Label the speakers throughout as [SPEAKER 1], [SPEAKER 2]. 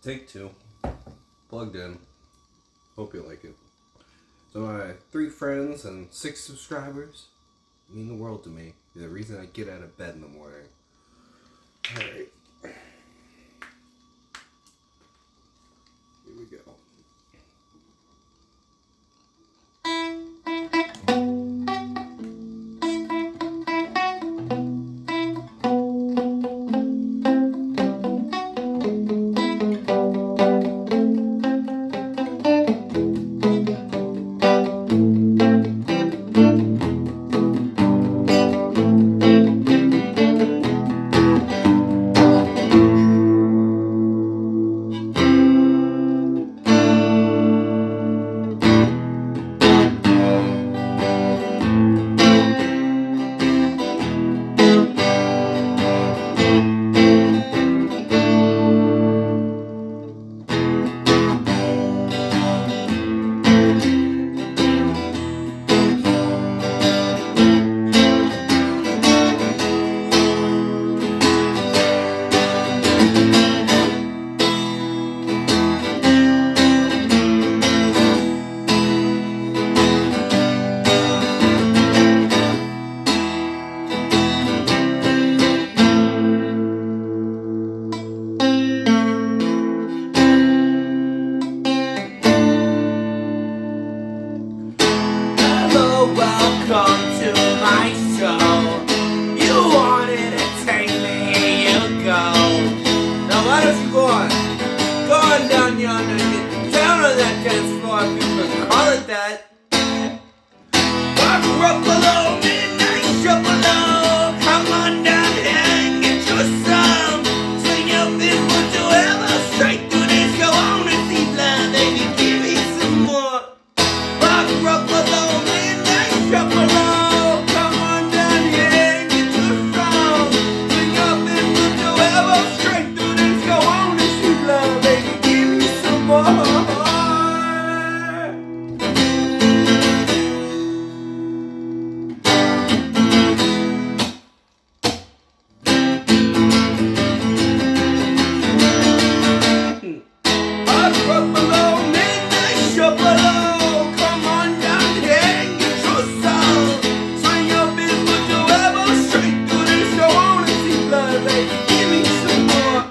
[SPEAKER 1] Take two. Plugged in. Hope you like it. So my 3 friends and 6 subscribers mean the world to me. They're the reason I get out of bed in the morning. Alright. Here we go.
[SPEAKER 2] Welcome to my show. You want entertainment, here you go. Now why don't you go on down yonder, get down on that dance floor, if you can call it that. Rock below, midnight show below. Come on down here and get your some. Swing your fist, put your elbow straight through this. Go on and see love, baby, give me some more. Rock below, drop below, come on down here and get your song. Swing up and put your elbow straight through this. Go on and see love, baby, give me some more. Rock below, midnight show below. Come on down here and get your song. Swing your fist, put your elbow straight through this. Go on and see blood, baby, give me some more.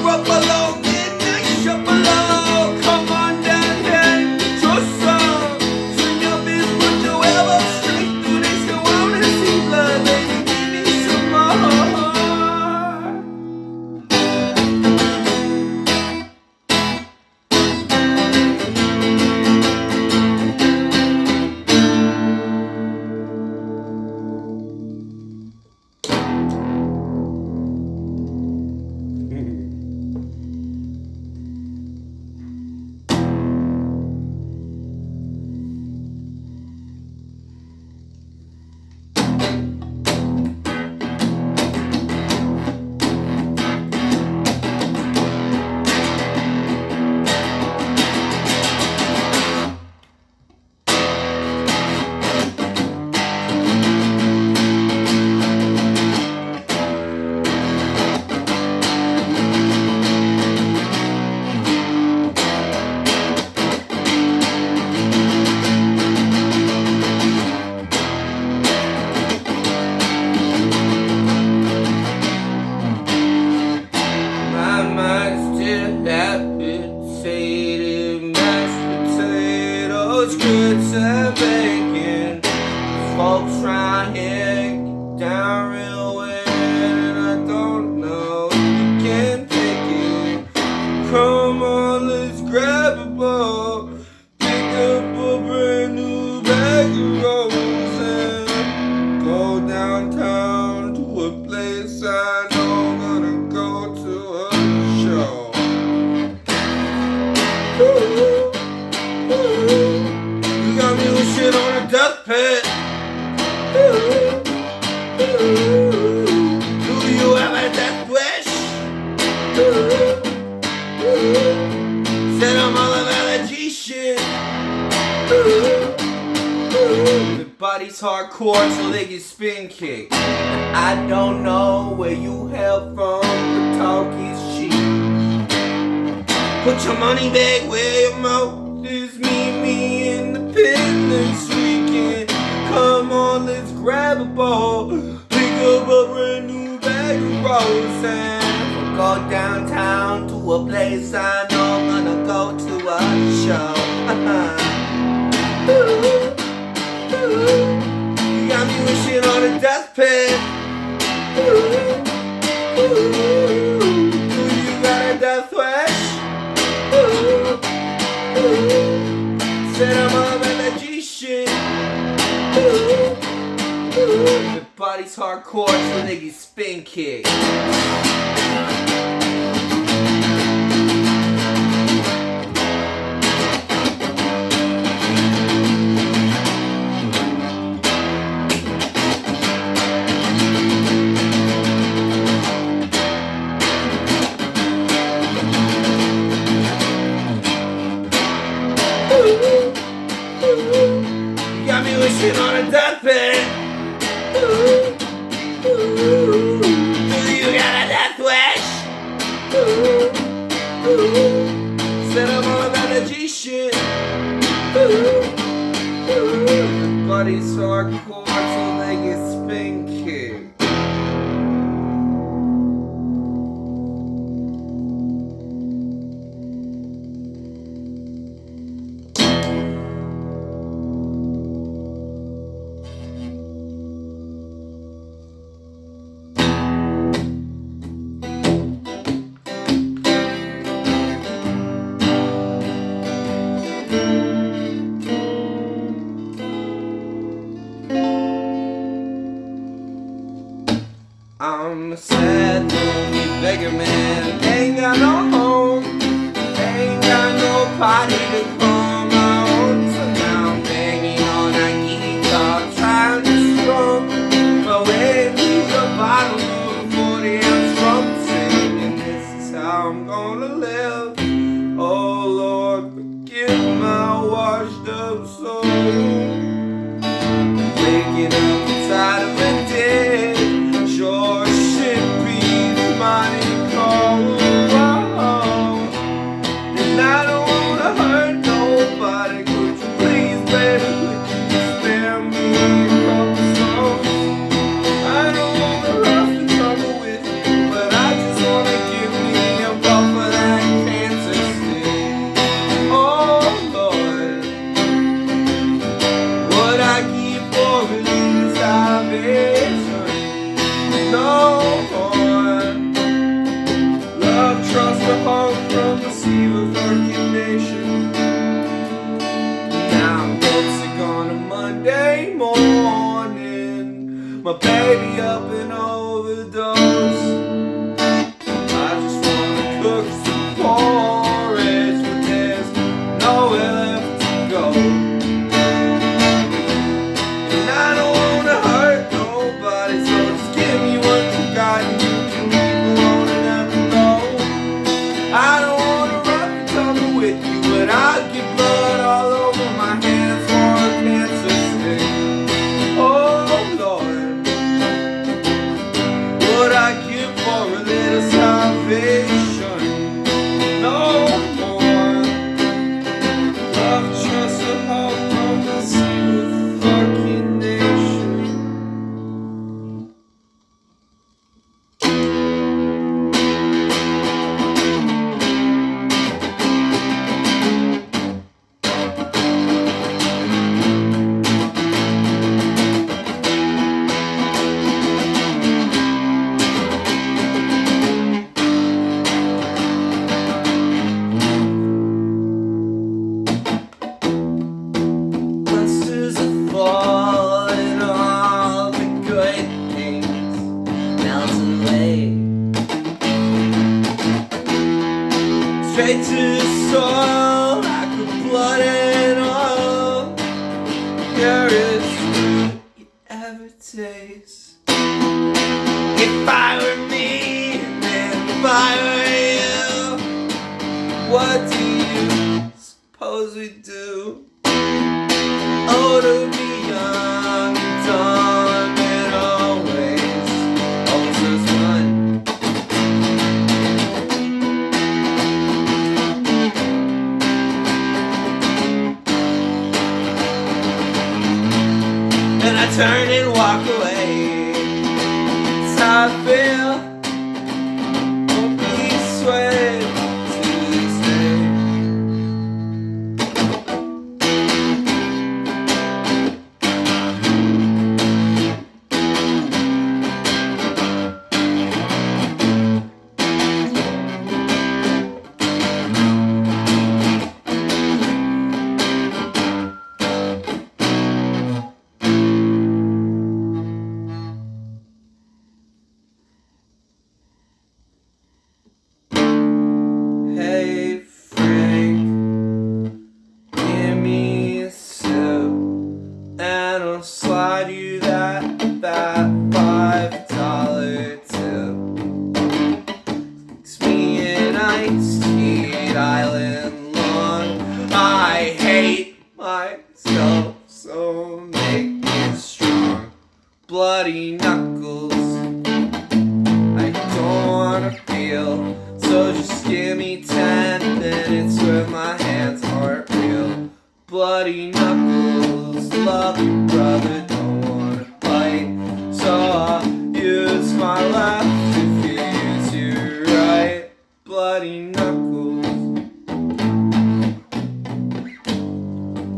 [SPEAKER 2] Rock below, midnight show below. Come on down here and get your song. Swing your fist, put your elbow straight through this. Go on and see blood, baby, give me some more. Grits and bacon. Folks round here get down real weird, and I don't know if you can take it. Come on, let's grab a bowl, pick up a brand new bag of rolls, and go downtown to a place I know I'm gonna go to a show. Got me with shit on a deathbed. Do you have a death wish? Said I'm all about that G shit. Everybody's hardcore so they get spin kicked. I don't know where you hail from, but talk is cheap. Put your money back where your mouth is. Meet me in the Independence Weekend. Come on, let's grab a ball. Pick up a brand new bag of rolls and we'll go downtown to a place I know I'm gonna go to a show. Ooh, ooh. You got me wishing on a deathbed. Ooh, ooh. Do you got a death wish? Ooh, ooh. Said I'm all about that G shit. Ooh, ooh. The body's hardcore, so they get spin kick. You got me wishing on a deathbed. Ooh, ooh. Do you got a death wish? Ooh, ooh. Said I'm all about that G shit. Ooh, ooh. Buddy's hardcore, so they get spin kicked. I'm a sad, lonely beggar man. Ain't got no home, ain't got nobody to call my own. So now I'm banging on that guitar, trying to strum my way through the bottom of a 40-ounce drum, singing this is how I'm gonna live. Oh Lord, forgive my washed up soul. Waking up inside of a dead. Sure should be mighty cold. And I don't wanna hurt nobody. Could you please, baby, could you spare me a couple songs? I don't wanna rush the trouble with you, but I just wanna give me a puff of that cancer stick. Oh Lord, what I keep for release salvation. No more love, trust, or hope from the sea of nation. Now I'm sick on a Monday morning, my baby up and overdose. I just wanna cook some porridge, but there's nowhere left to go. And I don't wanna hurt nobody, so just give me what you got and you can leave alone and never know. I don't wanna rough the tumble with you, but I'll get blood all over my hands for a cancer stick. Oh Lord, what I give for a little salvation. No more love, trust, or hope from the sea of fucking nation. Clusters of fall and all the good things melt away. Straight to the soul like the blood and oil. Purest fruit you ever taste. If I were me and if I were you, what do you suppose we do? Oh, to be young and dumb and always, always just one. turn and walk away. That's how I feel. Won't be swayed to this day. Hey Frank, give me a sip, and I'll slide you that $5 tip. Mix me an iced tea, island long. I hate myself, so make it strong. Bloody knuckles, I don't wanna feel. So just give me 10 minutes where my hands aren't real. Bloody knuckles, love you brother, don't wanna fight. So I'll use my left if you use your right. Bloody knuckles,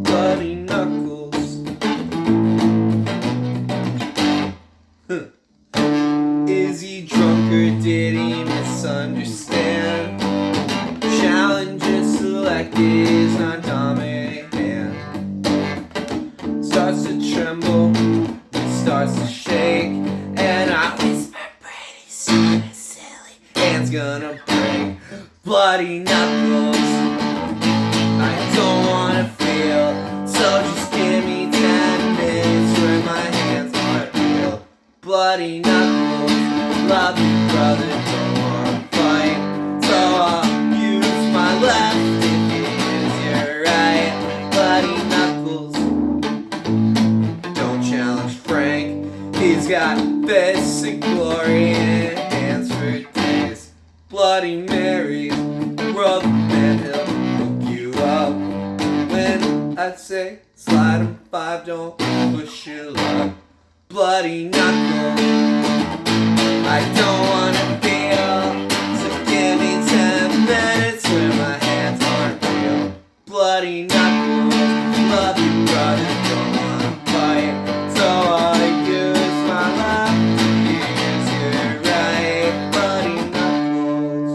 [SPEAKER 2] bloody knuckles. Is he drunk or did he misunderstand? Challenger selected is not dominant hand. Starts to tremble, it starts to shake, and I whisper pretty soon and silly. Hand's gonna break. Bloody knuckles, I don't wanna feel. So just give me 10 minutes where my hands aren't real. Bloody knuckles, love you brother, don't wanna fight. So I'll use my left if you use your right. Bloody knuckles, don't challenge Frank. He's got fists and glory and hands for days. Bloody Mary, rub and he'll hook you up. When I say slide him 5, don't push your luck. Bloody knuckles, I don't wanna feel. So give me 10 minutes where my hands aren't real. Bloody knuckles, love you brother, don't wanna fight. So I'll use my left, you use your right. Bloody knuckles,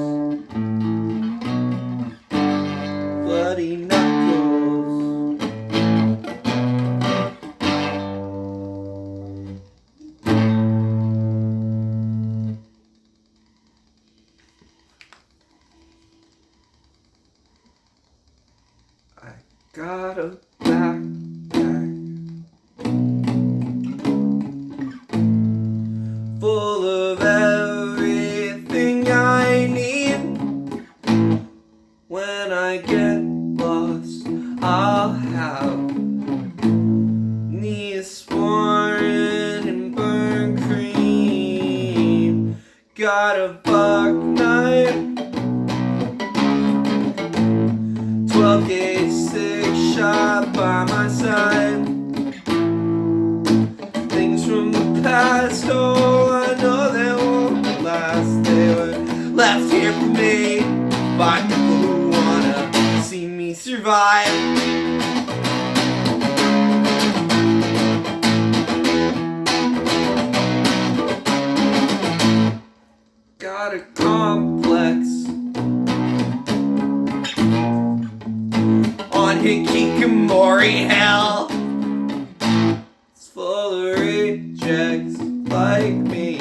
[SPEAKER 2] bloody knuckles. I got a backpack full of everything I need. When I get lost, I'll have Neosporin and burn cream. Got a buck knife, 12-gauge 6-shot by my side. Things from the past, oh, I know they won't last. They were left here for me by people who wanna see me survive. Got a complex on Hikikomori hell. It's full of rejects like me,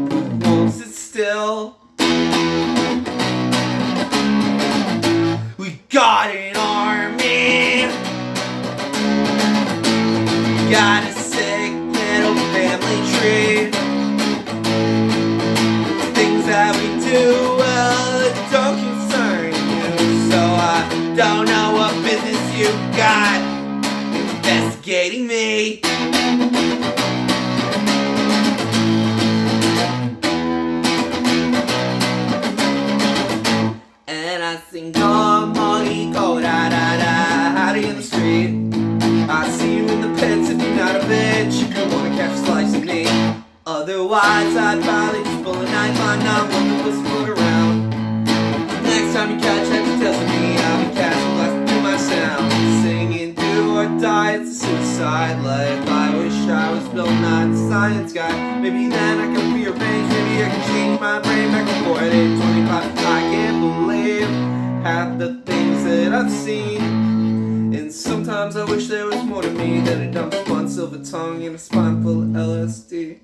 [SPEAKER 2] but won't sit still. We got an army, got a sick little family tree. Things that we do, well, it don't concern you. So I don't know what business you got investigating me. And I sing, come on, go da da da, hiding in the street. I see you in the pits if you're not a bitch. Otherwise I'd probably just pull a knife on not one to whisper around. Next time you catch empty tells me I'll be casting glass through my sound. Singing do or die, it's a suicide life. I wish I was Bill Nye, the science guy. Maybe then I can rearrange, maybe I can change my brain back and forth at 25. I can't believe half the things that I've seen. And sometimes I wish there was more to me than a dumb spun silver tongue and a spine full of LSD.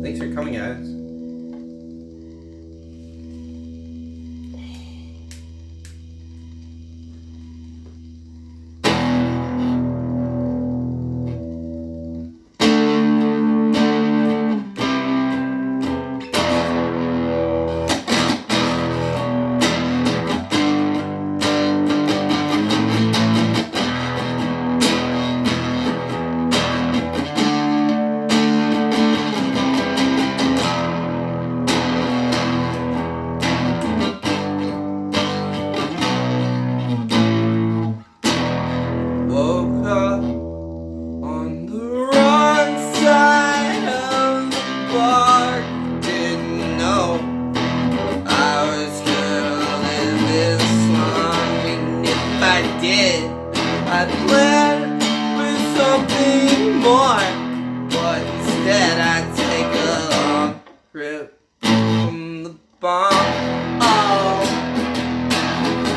[SPEAKER 1] Thanks for coming, guys.
[SPEAKER 2] Woke up on the wrong side of the bar. Didn't know I was gonna live this long, and if I did, I'd plan for something more. But instead I'd take a long trip from the bomb. Oh,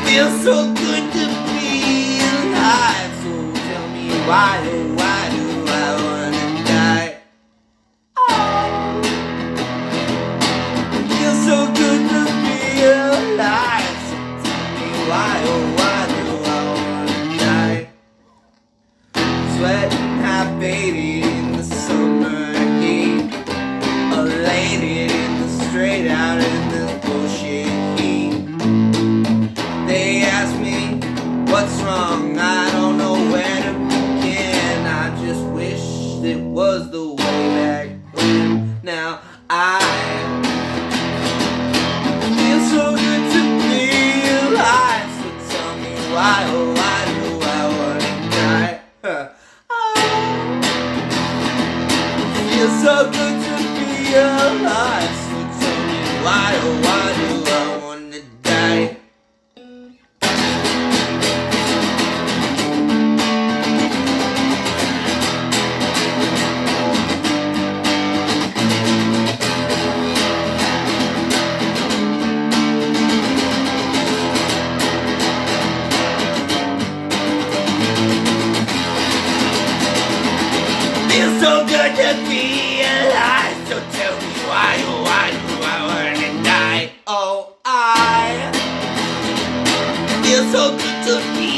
[SPEAKER 2] feels so good to be alive. So tell me why, oh why do I wanna die? Oh, it feels so good to be alive. So tell me why, oh why do I wanna die? Sweating half faded in the summer heat, elated in the straight out in this bullshit heat. They ask me what's wrong, I don't know where to begin. I just wish it was the way back when. Now I feel so good to be alive. So tell me why, oh why do I wanna die? Oh, feels so good to be alive. So tell me why, oh why do I wanna die? Feels so good to be alive. So tell me why, oh why do I wanna die? Oh, I feel so good to be